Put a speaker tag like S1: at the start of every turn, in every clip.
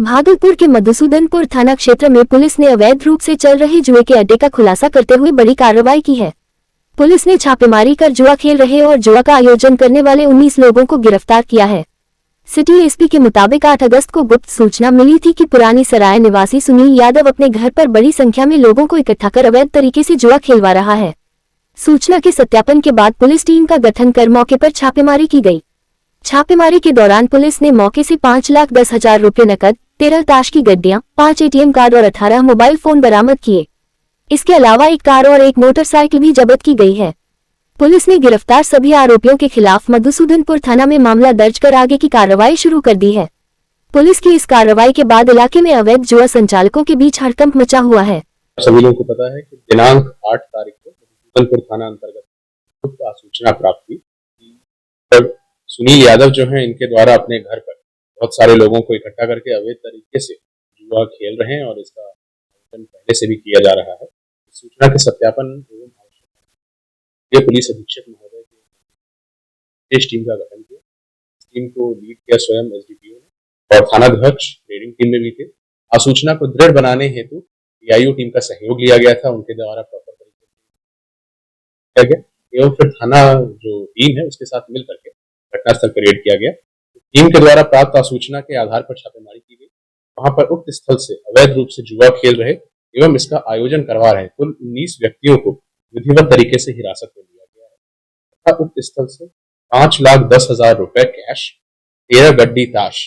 S1: भागलपुर के मधुसूदनपुर थाना क्षेत्र में पुलिस ने अवैध रूप से चल रहे जुए के अड्डे का खुलासा करते हुए बड़ी कार्रवाई की है। पुलिस ने छापेमारी कर जुआ खेल रहे और जुआ का आयोजन करने वाले 19 लोगों को गिरफ्तार किया है। सिटी एसपी के मुताबिक 8 अगस्त को गुप्त सूचना मिली थी कि पुरानी सराय निवासी सुनील यादव अपने घर पर बड़ी संख्या में लोगों को इकट्ठा कर अवैध तरीके से जुआ खेलवा रहा है। सूचना के सत्यापन के बाद पुलिस टीम का गठन कर मौके पर छापेमारी की गई। छापेमारी के दौरान पुलिस ने मौके से 5,10,000 रुपये नकद, 13 ताश की गड्डियां, 5 एटीएम कार्ड और 18 मोबाइल फोन बरामद किए। इसके अलावा एक कार और एक मोटरसाइकिल भी जब्त की गई है। पुलिस ने गिरफ्तार सभी आरोपियों के खिलाफ मधुसूदनपुर थाना में मामला दर्ज कर आगे की कार्रवाई शुरू कर दी है। पुलिस की इस कार्रवाई के बाद इलाके में अवैध जुआ संचालकों के बीच हड़कंप मचा हुआ है।
S2: सभी लोगों को पता है कि दिनांक 8 तारीख को मधुसूदनपुर थाना अंतर्गत गुप्त सूचना प्राप्त हुई कि सुनील यादव जो है इनके द्वारा अपने घर पर बहुत सारे लोगों को इकट्ठा करके अवैध तरीके से जुआ खेल रहे हैं और इसका आयोजन पहले से भी किया जा रहा है। इस सूचना के सत्यापन एवं ये पुलिस अधीक्षक महोदय की विशेष टीम का गठन किया। इस टीम को लीड किया स्वयं एसडीपीओ ने और थानाध्यक्ष रेडिंग टीम में भी थे। आसूचना को दृढ़ बनाने हेतु पीआईओ टीम का सहयोग लिया गया था, उनके द्वारा प्रॉपर तरीके से किया गया एवं फिर थाना जो टीम है उसके साथ मिल करके घटनास्थल पर रेड किया गया। टीम के द्वारा प्राप्त आसूचना के आधार पर छापेमारी की गई। वहां पर उक्त स्थल से अवैध रूप से जुआ खेल रहे एवं इसका आयोजन करवा रहे कुल 19 व्यक्तियों को विधिवत तरीके से हिरासत में लिया गया है तथा उक्त स्थल से 5,10,000 रुपए कैश, 13 गड्डी ताश,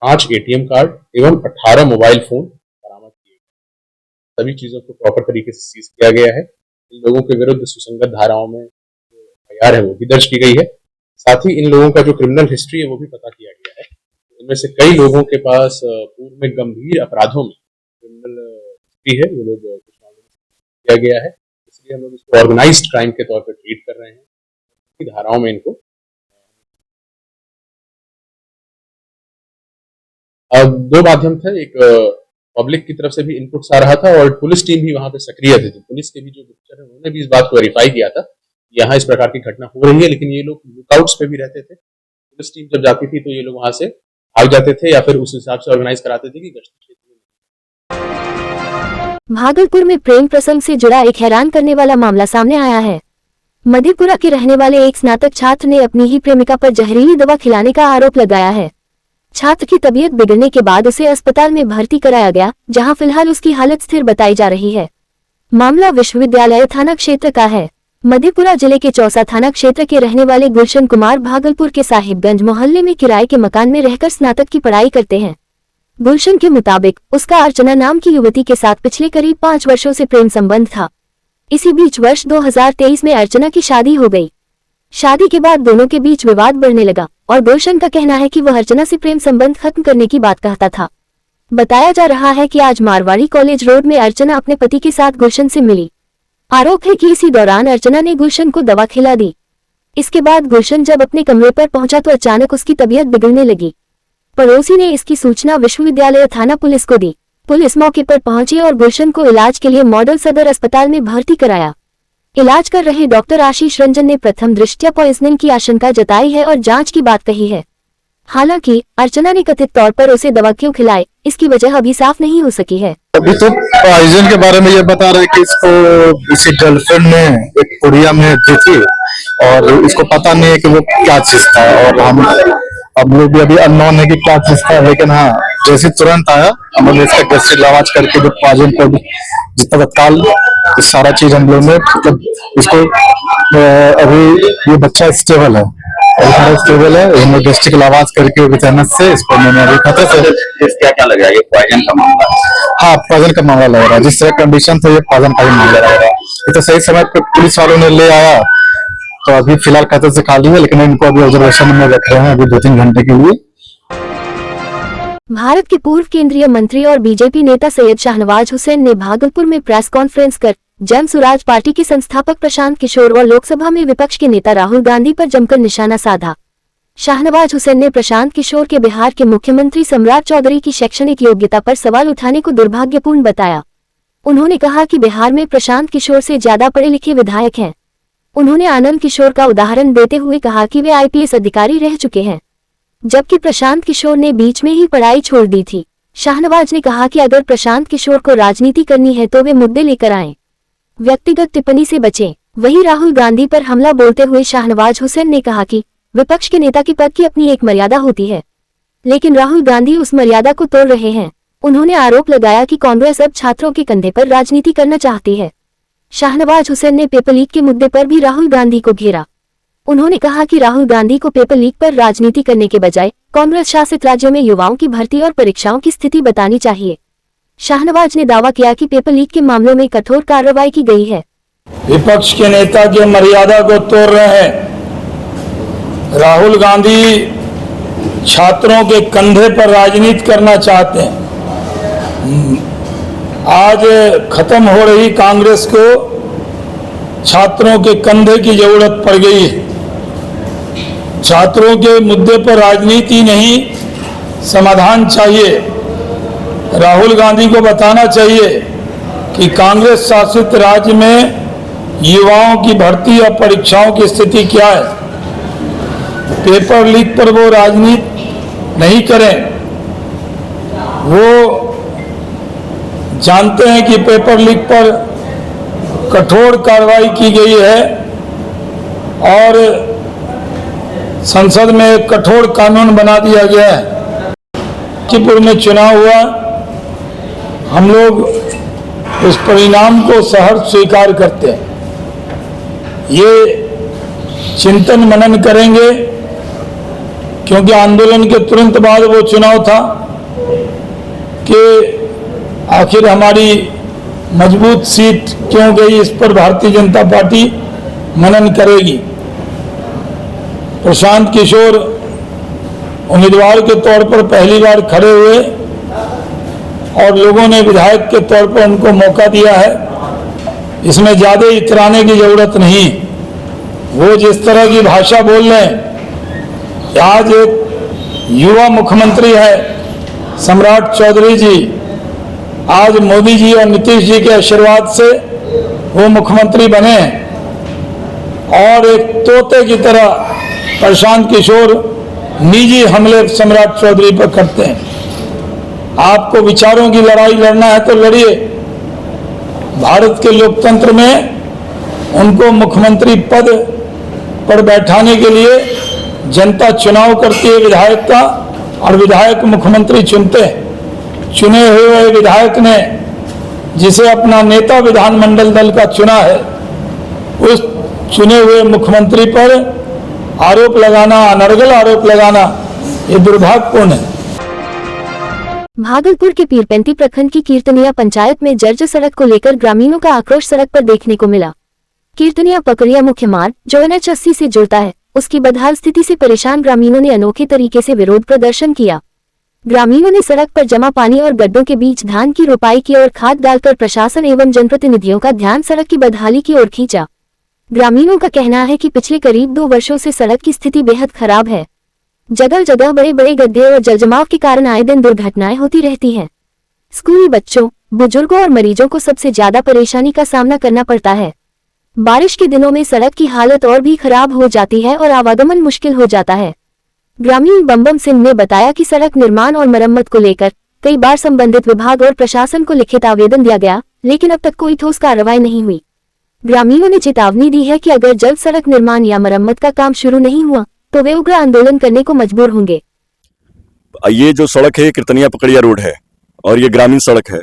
S2: 5 एटीएम कार्ड एवं 18 मोबाइल फोन बरामद किए गए। सभी चीजों को प्रॉपर तरीके से सीज किया गया है। इन लोगों के विरुद्ध सुसंगत धाराओं में एफआईआर है वो भी दर्ज की गई है। साथ ही इन लोगों का जो क्रिमिनल हिस्ट्री है वो भी पता किया गया है। इनमें से कई लोगों के पास पूर्व में गंभीर अपराधों में क्रिमिनल हिस्ट्री है, वो लोग कुछ मामलों में किया गया है। इसलिए हम लोग इसको ऑर्गेनाइज्ड क्राइम के तौर पर ट्रीट कर रहे हैं। धाराओं में इनको अब 2 माध्यम थे, एक पब्लिक की तरफ से भी इनपुट्स आ रहा था और पुलिस टीम भी वहां पे सक्रिय थी। पुलिस के भी जो गुप्तचर है उन्होंने भी इस बात को वेरीफाई किया था यहाँ इस प्रकार की घटना हो रही है, लेकिन ये लोग लुकआउट्स पे भी रहते थे। पुलिस टीम जब जाती थी तो ये लोग वहां से भाग जाते थे या फिर उस हिसाब से ऑर्गेनाइज कराते थे कि गश्ती क्षेत्र में।
S1: भागलपुर में प्रेम प्रसंग से जुड़ा एक हैरान करने वाला मामला सामने आया है। मधेपुरा के रहने वाले एक स्नातक छात्र ने अपनी ही प्रेमिका पर जहरीली दवा खिलाने का आरोप लगाया है। छात्र की तबीयत बिगड़ने के बाद उसे अस्पताल में भर्ती कराया गया, जहां फिलहाल उसकी हालत स्थिर बताई जा रही है। मामला विश्वविद्यालय थाना क्षेत्र का है। मधेपुरा जिले के चौसा थाना क्षेत्र के रहने वाले गुलशन कुमार भागलपुर के साहिबगंज मोहल्ले में किराए के मकान में रहकर स्नातक की पढ़ाई करते हैं। गुलशन के मुताबिक उसका अर्चना नाम की युवती के साथ पिछले करीब 5 वर्षों से प्रेम संबंध था। इसी बीच वर्ष 2023 में अर्चना की शादी हो गई। शादी के बाद दोनों के बीच विवाद बढ़ने लगा और गुलशन का कहना है कि वह अर्चना से प्रेम संबंध खत्म करने की बात कहता था। बताया जा रहा है कि आज मारवाड़ी कॉलेज रोड में अर्चना अपने पति के साथ गुलशन से मिली। आरोप है कि इसी दौरान अर्चना ने गुलशन को दवा खिला दी। इसके बाद गुलशन जब अपने कमरे पर पहुंचा तो अचानक उसकी तबीयत बिगड़ने लगी। पड़ोसी ने इसकी सूचना विश्वविद्यालय थाना पुलिस को दी। पुलिस मौके पर पहुंची और गुलशन को इलाज के लिए मॉडल सदर अस्पताल में भर्ती कराया। इलाज कर रहे डॉक्टर आशीष रंजन ने प्रथम दृष्टया पॉइजनिंग की आशंका जताई है और जांच की बात कही है। हालांकि अर्चना ने कथित तौर पर उसे दवा क्यों खिलाई, इसकी वजह अभी साफ नहीं हो सकी है।
S3: अभी तो पॉइजन के बारे में ये बता रहे कि इसकी गर्लफ्रेंड ने एक पुड़िया में दी थी और इसको पता नहीं है कि वो क्या चीज था और हम लोग भी अभी अननोन है कि क्या चीज था, लेकिन हाँ जैसे तुरंत आया हम लोग इसका गैस इलाज करके जो पॉइजन को जितना तत्काल सारा चीज हम लोग ने मतलब इसको अभी ये बच्चा स्टेबल है, स्टेबल है। हमने डिस्ट्रिक्ट इलाज करके विटामिन से इसको मैंने अभी खतरे से
S4: क्या लग रहा है, ये पॉइजन का मामला?
S3: हाँ पॉइजन का मामला लग रहा है। जिस तरह कंडीशन था ये पॉइजन का ही मामला लग रहा है। ये तो सही समय पे पुलिस वालों ने ले आया तो अभी फिलहाल खतरे से खाली है, लेकिन इनको अभी ऑब्जर्वेशन में रख रहे हैं अभी 2-3 घंटे के लिए।
S1: भारत के पूर्व केंद्रीय मंत्री और बीजेपी नेता सैयद शाहनवाज हुसैन ने भागलपुर में प्रेस कॉन्फ्रेंस कर जन सुराज पार्टी के संस्थापक प्रशांत किशोर और लोकसभा में विपक्ष के नेता राहुल गांधी पर जमकर निशाना साधा। शाहनवाज हुसैन ने प्रशांत किशोर के बिहार के मुख्यमंत्री सम्राट चौधरी की शैक्षणिक योग्यता पर सवाल उठाने को दुर्भाग्यपूर्ण बताया। उन्होंने कहा कि बिहार में प्रशांत किशोर से ज्यादा पढ़े लिखे विधायक हैं। उन्होंने आनंद किशोर का उदाहरण देते हुए कहा कि वे आईपीएस अधिकारी रह चुके हैं, जबकि प्रशांत किशोर ने बीच में ही पढ़ाई छोड़ दी थी। शाहनवाज ने कहा कि अगर प्रशांत किशोर को राजनीति करनी है तो वे मुद्दे लेकर आएं, व्यक्तिगत टिप्पणी से बचें। वहीं राहुल गांधी पर हमला बोलते हुए शाहनवाज हुसैन ने कहा कि विपक्ष के नेता के पद की अपनी एक मर्यादा होती है, लेकिन राहुल गांधी उस मर्यादा को तोड़ रहे हैं। उन्होंने आरोप लगाया कि कांग्रेस अब छात्रों के कंधे पर राजनीति करना चाहती है। शाहनवाज हुसैन ने पेपर लीक के मुद्दे पर भी राहुल गांधी को घेरा। उन्होंने कहा कि राहुल गांधी को पेपर लीक पर राजनीति करने के बजाय कांग्रेस शासित राज्यों में युवाओं की भर्ती और परीक्षाओं की स्थिति बतानी चाहिए। शाहनवाज ने दावा किया कि पेपर लीक के मामलों में कठोर कार्रवाई की गई है।
S5: विपक्ष के नेता की मर्यादा को तोड़ रहे हैं। राहुल गांधी छात्रों के कंधे पर राजनीति करना चाहते हैं। आज खत्म हो रही कांग्रेस को छात्रों के कंधे की जरूरत पड़ गई है। छात्रों के मुद्दे पर राजनीति नहीं, समाधान चाहिए। राहुल गांधी को बताना चाहिए कि कांग्रेस शासित राज्य में युवाओं की भर्ती और परीक्षाओं की स्थिति क्या है। पेपर लीक पर वो राजनीति नहीं करें। वो जानते हैं कि पेपर लीक पर कठोर कार्रवाई की गई है और संसद में एक कठोर कानून बना दिया गया है। लखीमपुर में चुनाव हुआ, हम लोग उस परिणाम को सहर्ष स्वीकार करते हैं। ये चिंतन मनन करेंगे क्योंकि आंदोलन के तुरंत बाद वो चुनाव था कि आखिर हमारी मजबूत सीट क्यों गई, इस पर भारतीय जनता पार्टी मनन करेगी। प्रशांत किशोर उम्मीदवार के तौर पर पहली बार खड़े हुए और लोगों ने विधायक के तौर पर उनको मौका दिया है। इसमें ज्यादा इतराने की जरूरत नहीं। वो जिस तरह की भाषा बोल रहे हैं, आज एक युवा मुख्यमंत्री है सम्राट चौधरी जी, आज मोदी जी और नीतीश जी के आशीर्वाद से वो मुख्यमंत्री बने और एक तोते की तरह प्रशांत किशोर निजी हमले सम्राट चौधरी पर करते हैं। आपको विचारों की लड़ाई लड़ना है तो लड़िए। भारत के लोकतंत्र में उनको मुख्यमंत्री पद पर बैठाने के लिए जनता चुनाव करती है विधायक का, और विधायक मुख्यमंत्री चुनते हैं। चुने हुए विधायक ने जिसे अपना नेता विधानमंडल दल का चुना है, उस चुने हुए मुख्यमंत्री पर आरोप लगाना, अनर्गल आरोप लगाना, ये दुर्भाग्यपूर्ण है।
S1: भागलपुर के पीरपेंती प्रखंड की कीर्तनिया पंचायत में जर्जर सड़क को लेकर ग्रामीणों का आक्रोश सड़क पर देखने को मिला। कीर्तनिया पकड़िया मुख्य मार्ग जो NH 80 से जुड़ता है, उसकी बदहाल स्थिति से परेशान ग्रामीणों ने अनोखे तरीके से विरोध प्रदर्शन किया। ग्रामीणों ने सड़क पर जमा पानी और गड्ढों के बीच धान की रोपाई की और खाद डालकर प्रशासन एवं जनप्रतिनिधियों का ध्यान सड़क की बदहाली की ओर खींचा। ग्रामीणों का कहना है कि पिछले करीब 2 वर्षों से सड़क की स्थिति बेहद खराब है। जगह जगह बड़े बड़े गड्ढे और जलजमाव के कारण आए दिन दुर्घटनाएं होती रहती हैं। स्कूली बच्चों, बुजुर्गों और मरीजों को सबसे ज्यादा परेशानी का सामना करना पड़ता है। बारिश के दिनों में सड़क की हालत और भी खराब हो जाती है और आवागमन मुश्किल हो जाता है। ग्रामीण बम्बम सिंह ने बताया कि सड़क निर्माण और मरम्मत को लेकर कई बार संबंधित विभाग और प्रशासन को लिखित आवेदन दिया गया, लेकिन अब तक कोई ठोस कार्रवाई नहीं हुई। ग्रामीणों ने चेतावनी दी है कि अगर जल्द सड़क निर्माण या मरम्मत का काम शुरू नहीं हुआ तो वे उग्र आंदोलन करने को मजबूर होंगे।
S6: ये जो सड़क है किर्तनिया पकड़िया रोड है और ये ग्रामीण सड़क है।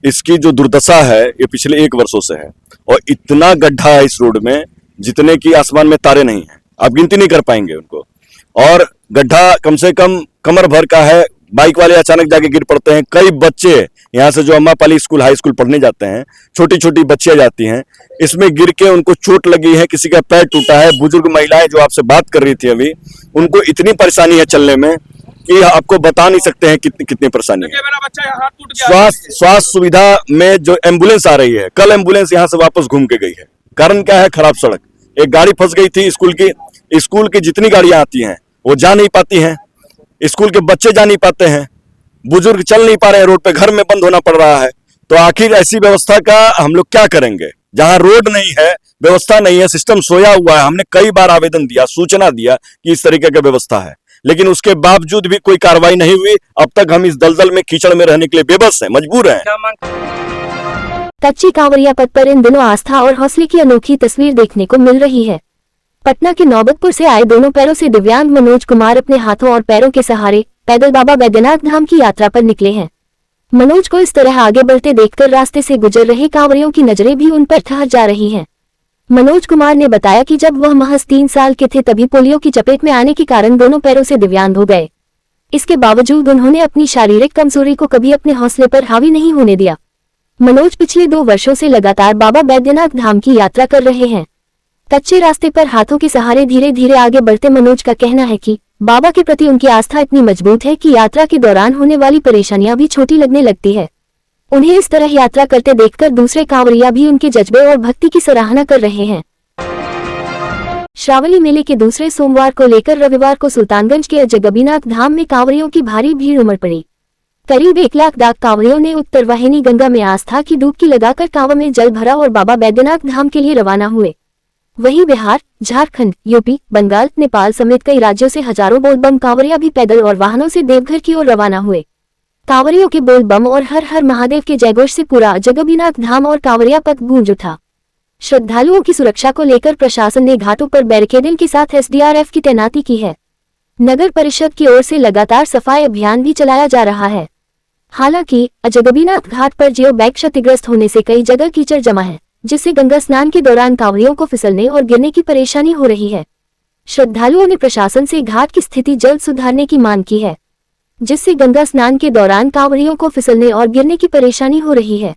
S6: इसकी जो दुर्दशा है ये पिछले 1 वर्षों से है और इतना गड्ढा है इस रोड में जितने की आसमान में तारे नहीं है, आप गिनती नहीं कर पाएंगे उनको। और गड्ढा कम से कम कमर भर का है। बाइक वाले अचानक जाके गिर पड़ते हैं। कई बच्चे यहाँ से जो अम्मापाली स्कूल हाई स्कूल पढ़ने जाते हैं, छोटी छोटी बच्चियां जाती हैं, इसमें गिर के उनको चोट लगी है, किसी का पैर टूटा है। बुजुर्ग महिलाएं जो आपसे बात कर रही थी अभी, उनको इतनी परेशानी है चलने में कि आपको बता नहीं सकते हैं कितनी कितनी परेशानी है। स्वास्थ्य सुविधा में जो एम्बुलेंस आ रही है, कल एम्बुलेंस यहाँ से वापस घूम के गई है। कारण क्या है? खराब सड़क। एक गाड़ी फंस गई थी स्कूल की जितनी गाड़ियां आती हैं वो जा नहीं पाती हैं, स्कूल के बच्चे जा नहीं पाते हैं, बुजुर्ग चल नहीं पा रहे हैं, रोड पे घर में बंद होना पड़ रहा है। तो आखिर ऐसी व्यवस्था का हम लोग क्या करेंगे जहां रोड नहीं है, व्यवस्था नहीं है, सिस्टम सोया हुआ है। हमने कई बार आवेदन दिया, सूचना दिया कि इस तरीके का व्यवस्था है, लेकिन उसके बावजूद भी कोई कार्रवाई नहीं हुई। अब तक हम इस दलदल में कीचड़ में रहने के लिए बेबस हैं, मजबूर हैं।
S1: कच्ची कांवरिया पथ पर इन दिनों आस्था और हौसले की अनोखी तस्वीर देखने को मिल रही है। पटना के नौबतपुर से आए दोनों पैरों से दिव्यांग मनोज कुमार अपने हाथों और पैरों के सहारे पैदल बाबा बैद्यनाथ धाम की यात्रा पर निकले हैं। मनोज को इस तरह आगे बढ़ते देखकर रास्ते से गुजर रहे कांवरियों की नजरें भी उन पर ठहर जा रही हैं। मनोज कुमार ने बताया कि जब वह महज 3 साल के थे तभी पोलियो की चपेट में आने के कारण दोनों पैरों से दिव्यांग हो गए। इसके बावजूद उन्होंने अपनी शारीरिक कमजोरी को कभी अपने हौसले पर हावी नहीं होने दिया। मनोज पिछले 2 वर्षों से लगातार बाबा बैद्यनाथ धाम की यात्रा कर रहे हैं। कच्चे रास्ते पर हाथों के सहारे धीरे धीरे आगे बढ़ते मनोज का कहना है कि बाबा के प्रति उनकी आस्था इतनी मजबूत है कि यात्रा के दौरान होने वाली परेशानियां भी छोटी लगने लगती है। उन्हें इस तरह यात्रा करते देखकर दूसरे कांवरिया भी उनके जज्बे और भक्ति की सराहना कर रहे हैं। श्रावणी मेले के दूसरे सोमवार को लेकर रविवार को सुल्तानगंज के जगबीनाथ धाम में कांवरियों की भारी भीड़ उमड़ पड़ी। करीब 1 लाख डाक कांवरियों ने उत्तरवाहिनी गंगा में आस्था की डुबकी लगाकर कांवड़ में जल भरा और बाबा बैद्यनाथ धाम के लिए रवाना हुए। वहीं बिहार, झारखंड, यूपी, बंगाल, नेपाल समेत कई राज्यों से हजारों बोल बम कांवरिया भी पैदल और वाहनों से देवघर की ओर रवाना हुए। कांवरियों के बोल बम और हर हर महादेव के जयघोष से पूरा जगबीनाथ धाम और कांवरिया पथ गूंज उठा। श्रद्धालुओं की सुरक्षा को लेकर प्रशासन ने घाटों पर बैरिकेडिंग के साथ SDRF की तैनाती की है। नगर परिषद की ओर से लगातार सफाई अभियान भी चलाया जा रहा है। हालांकि जगबीनाथ घाट पर जियो बैग क्षतिग्रस्त होने से कई जगह कीचड़ जमा है, जिससे गंगा स्नान के दौरान कांवरियों को फिसलने और गिरने की परेशानी हो रही है। श्रद्धालुओं ने प्रशासन से घाट की स्थिति जल्द सुधारने की मांग की है, जिससे गंगा स्नान के दौरान कांवरियों को फिसलने और गिरने की परेशानी हो रही है।